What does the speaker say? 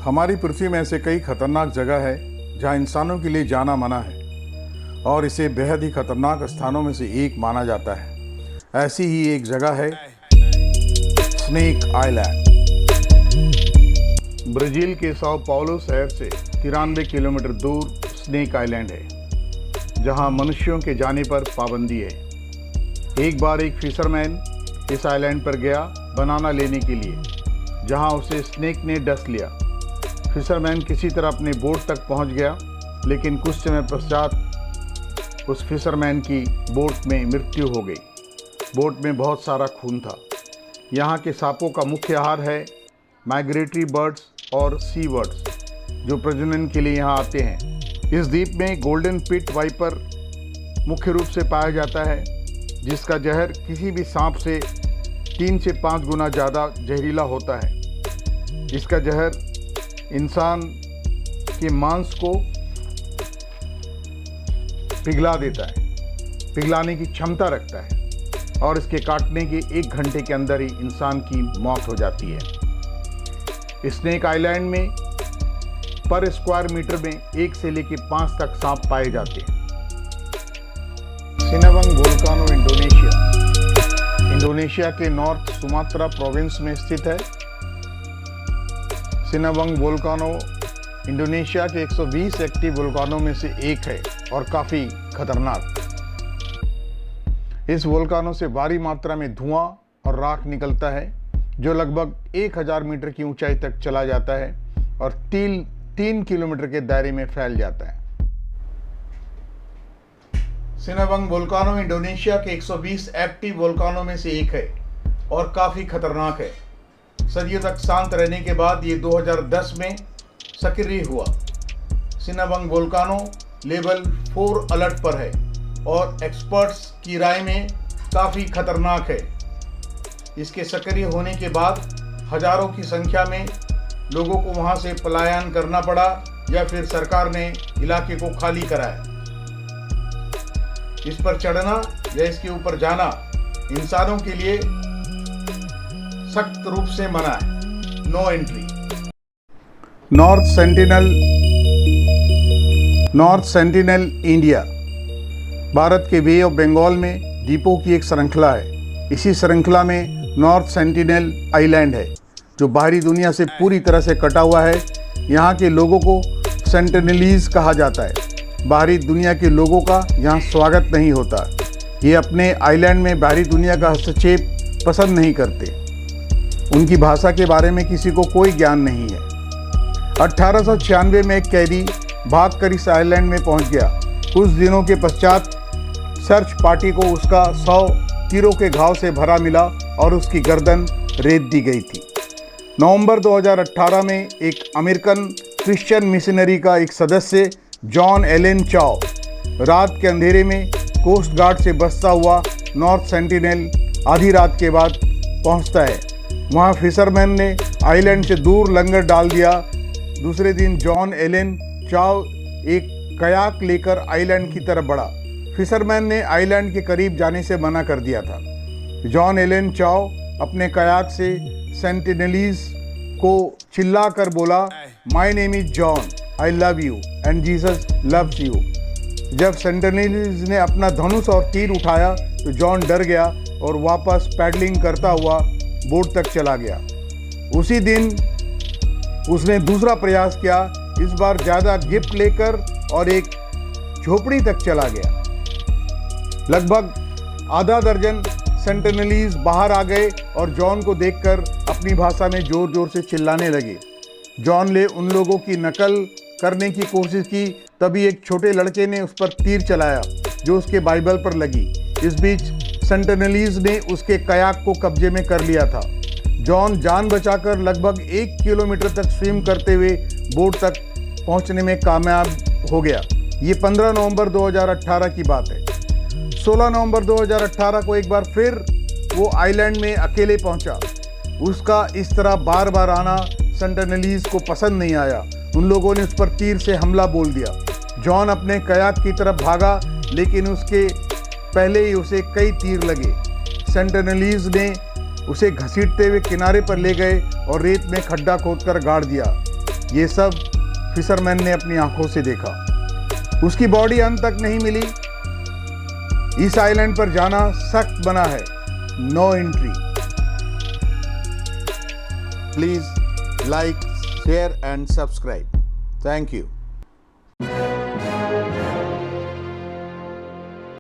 हमारी पृथ्वी में ऐसे कई खतरनाक जगह है जहां इंसानों के लिए जाना मना है और इसे बेहद ही खतरनाक स्थानों में से एक माना जाता है। ऐसी ही एक जगह है स्नेक आइलैंड। ब्राज़ील के साओ पाउलो शहर से 93 किलोमीटर दूर स्नेक आइलैंड है, जहां मनुष्यों के जाने पर पाबंदी है। एक बार एक फिशरमैन इस आइलैंड पर गया बनाना लेने के लिए, जहां उसे स्नेक ने डस लिया। फिशरमैन किसी तरह अपने बोट तक पहुंच गया, लेकिन कुछ समय पश्चात उस फिशरमैन की बोट में मृत्यु हो गई। बोट में बहुत सारा खून था। यहाँ के सांपों का मुख्य आहार है माइग्रेटरी बर्ड्स और सी बर्ड्स, जो प्रजनन के लिए यहाँ आते हैं। इस द्वीप में गोल्डन पिट वाइपर मुख्य रूप से पाया जाता है, जिसका जहर किसी भी सांप से 3 से 5 गुना ज़्यादा जहरीला होता है। इसका जहर इंसान के मांस को पिघला देता है, पिघलाने की क्षमता रखता है और इसके काटने के 1 घंटे के अंदर ही इंसान की मौत हो जाती है। स्नेक आइलैंड में पर स्क्वायर मीटर में 1 से लेकर 5 तक सांप पाए जाते हैं। सिनावंग वोल्कानो इंडोनेशिया के नॉर्थ सुमात्रा प्रोविंस में स्थित है। सिनावंग वोल्कानो इंडोनेशिया के 120 एक्टिव वोल्कानों में से एक है और काफ़ी खतरनाक। इस वोल्कानो से भारी मात्रा में धुआं और राख निकलता है, जो लगभग 1000 मीटर की ऊंचाई तक चला जाता है और 3 किलोमीटर के दायरे में फैल जाता है। सिनावंग वोल्कानो इंडोनेशिया के 120 एक्टिव वोल्कानों में से एक है और काफ़ी खतरनाक है। सदियों तक शांत रहने के बाद ये 2010 में सक्रिय हुआ। सिनावंग वोल्कानो लेवल 4 अलर्ट पर है और एक्सपर्ट्स की राय में काफ़ी खतरनाक है। इसके सक्रिय होने के बाद हजारों की संख्या में लोगों को वहां से पलायन करना पड़ा या फिर सरकार ने इलाके को खाली कराया। इस पर चढ़ना या इसके ऊपर जाना इंसानों के लिए सख्त रूप से मना है। No entry. North Sentinel India Bharat के बे ऑफ बंगाल में द्वीपों की एक श्रृंखला है। इसी श्रृंखला में नॉर्थ सेंटिनल आइलैंड है, जो बाहरी दुनिया से पूरी तरह से कटा हुआ है। यहाँ के लोगों को सेंटिनलीज कहा जाता है। बाहरी दुनिया के लोगों का यहाँ स्वागत नहीं होता। ये अपने आइलैंड में बाहरी दुनिया का हस्तक्षेप पसंद नहीं करते। उनकी भाषा के बारे में किसी को कोई ज्ञान नहीं है। 1896 में एक कैदी भागकर इस आइलैंड में पहुंच गया। कुछ दिनों के पश्चात सर्च पार्टी को उसका 100 तीरों के घाव से भरा मिला और उसकी गर्दन रेत दी गई थी। नवंबर 2018 में एक अमेरिकन क्रिश्चियन मिशनरी का एक सदस्य जॉन एलन चाओ रात के अंधेरे में कोस्ट गार्ड से बचता हुआ नॉर्थ सेंटिनल आधी रात के बाद पहुंचता है। वहां फिशरमैन ने आइलैंड से दूर लंगर डाल दिया। दूसरे दिन जॉन एलन चाओ एक कयाक लेकर आइलैंड की तरफ बढ़ा। फिशरमैन ने आइलैंड के करीब जाने से मना कर दिया था। जॉन एलन चाओ अपने कयाक से सेंटिनलीज को चिल्ला कर बोला, my name is John, I love you and Jesus loves you. जब सेंटिनलीज ने अपना धनुष और तीर उठाया तो जॉन डर गया और वापस पैडलिंग करता हुआ बोट तक चला गया। उसी दिन उसने दूसरा प्रयास किया, इस बार ज़्यादा गिफ्ट लेकर और एक झोपड़ी तक चला गया। लगभग आधा दर्जन सेंटिनलीज बाहर आ गए और जॉन को देखकर अपनी भाषा में जोर जोर से चिल्लाने लगे। जॉन ने उन लोगों की नकल करने की कोशिश की, तभी एक छोटे लड़के ने उस पर तीर चलाया जो उसके बाइबल पर लगी। इस बीच सेंटिनलीज ने उसके कयाक को कब्जे में कर लिया था। जॉन जान बचाकर लगभग 1 किलोमीटर तक स्विम करते हुए बोट तक पहुंचने में कामयाब हो गया। ये 15 नवंबर 2018 की बात है। 16 नवंबर 2018 को एक बार फिर वो आइलैंड में अकेले पहुंचा। उसका इस तरह बार बार आना सेंटिनलीज को पसंद नहीं आया। उन लोगों ने उस पर तीर से हमला बोल दिया। जॉन अपने कयाक की तरफ भागा, लेकिन उसके पहले ही उसे कई तीर लगे। सेंटिनलीज ने उसे घसीटते हुए किनारे पर ले गए और रेत में खड्डा खोदकर गाड़ दिया। ये सब फिशरमैन ने अपनी आंखों से देखा। उसकी बॉडी अंत तक नहीं मिली। इस आइलैंड पर जाना सख्त बना है, no entry. Please like, share and subscribe. Thank you.